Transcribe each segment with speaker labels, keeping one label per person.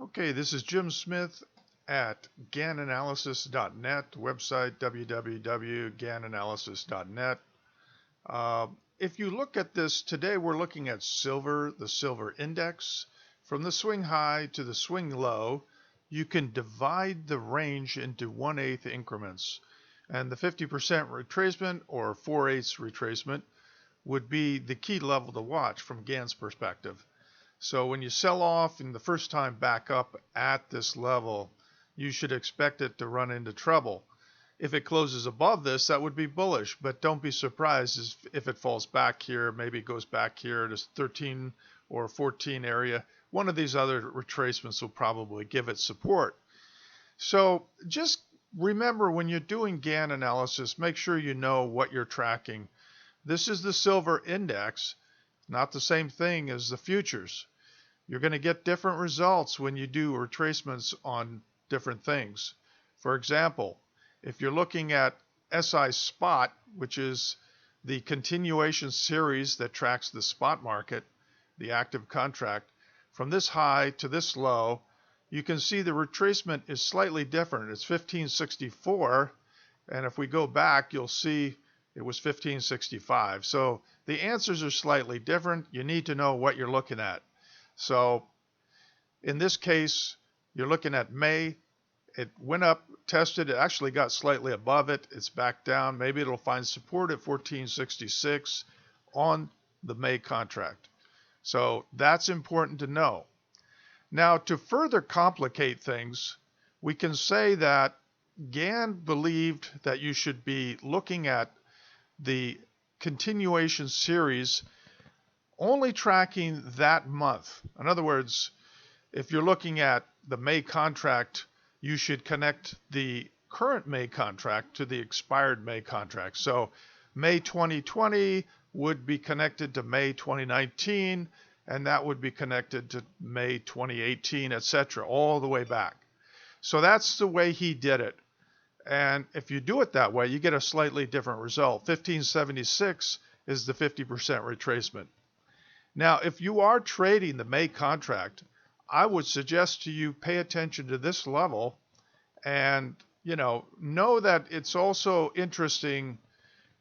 Speaker 1: Okay, this is Jim Smith at GannAnalysis.net, website www.GannAnalysis.net. If you look at this, today we're looking at silver, the silver index. From the swing high to the swing low, you can divide the range into 1/8 increments. And the 50% retracement or 4/8 retracement would be the key level to watch from Gann's perspective. So when you sell off and the first time back up at this level, you should expect it to run into trouble. If it closes above this, that would be bullish, but don't be surprised if it falls back here, maybe it goes back here to 13 or 14 area. One of these other retracements will probably give it support. So just remember, when you're doing Gann analysis, make sure you know what you're tracking. This is the silver index, not the same thing as the futures. You're going to get different results when you do retracements on different things. For example, if you're looking at SI spot, which is the continuation series that tracks the spot market, the active contract, from this high to this low, you can see the retracement is slightly different. It's 1564, and if we go back, you'll see it was 1565. So the answers are slightly different. You need to know what you're looking at. So in this case, you're looking at May. It went up, tested, it actually got slightly above it. It's back down. Maybe it'll find support at 1466 on the May contract. So that's important to know. Now, to further complicate things, we can say that Gann believed that you should be looking at the continuation series only tracking that month. In other words, if you're looking at the May contract, you should connect the current May contract to the expired May contract. So May 2020 would be connected to May 2019, and that would be connected to May 2018, etc., all the way back. So that's the way he did it. And if you do it that way, you get a slightly different result. 1576 is the 50% retracement. Now, if you are trading the May contract, I would suggest to you pay attention to this level and, know that it's also interesting.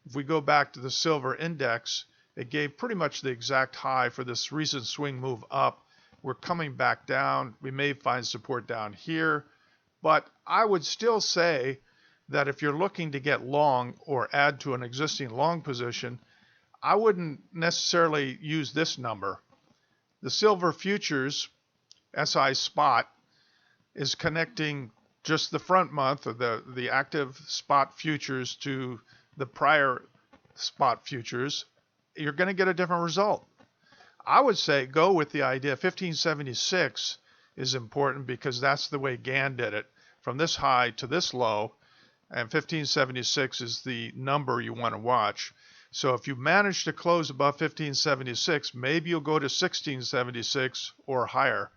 Speaker 1: If we go back to the silver index, it gave pretty much the exact high for this recent swing move up. We're coming back down. We may find support down here, but I would still say that if you're looking to get long or add to an existing long position, I wouldn't necessarily use this number. The silver futures SI spot is connecting just the front month of the active spot futures to the prior spot futures. You're going to get a different result. I would say go with the idea 1576 is important because that's the way Gann did it, from this high to this low, and 1576 is the number you want to watch. So if you manage to close above 1576, maybe you'll go to 1676 or higher.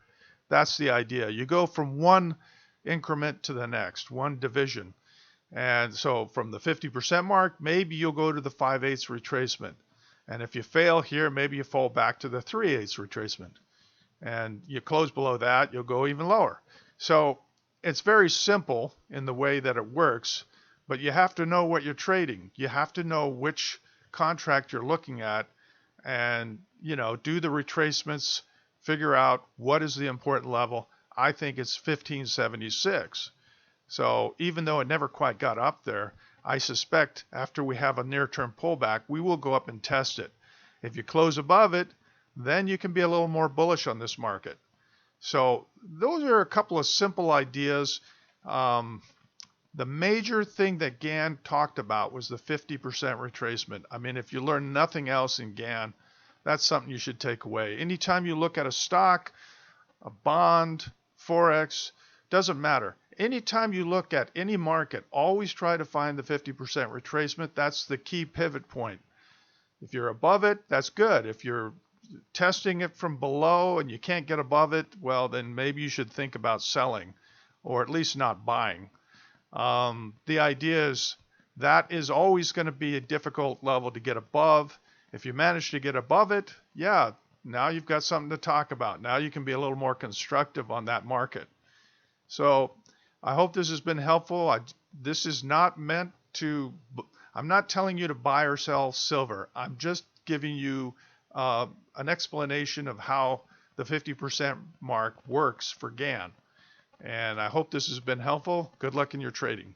Speaker 1: That's the idea. You go from one increment to the next, one division. And so from the 50% mark, maybe you'll go to the 5/8 retracement. And if you fail here, maybe you fall back to the 3/8 retracement. And you close below that, you'll go even lower. So it's very simple in the way that it works, but you have to know what you're trading. You have to know which contract you're looking at and, do the retracements, figure out what is the important level. I think it's 1576. So even though it never quite got up there, I suspect after we have a near-term pullback, we will go up and test it. If you close above it, then you can be a little more bullish on this market. So those are a couple of simple ideas. The major thing that Gann talked about was the 50% retracement. I mean, if you learn nothing else in Gann, that's something you should take away. Anytime you look at a stock, a bond, Forex, doesn't matter. Anytime you look at any market, always try to find the 50% retracement. That's the key pivot point. If you're above it, that's good. If you're testing it from below and you can't get above it, well, then maybe you should think about selling or at least not buying. The idea is that is always going to be a difficult level to get above. If you manage to get above it, yeah, now you've got something to talk about. Now you can be a little more constructive on that market. So I hope this has been helpful. This is not meant to, I'm not telling you to buy or sell silver. I'm just giving you an explanation of how the 50% mark works for Gann. And I hope this has been helpful. Good luck in your trading.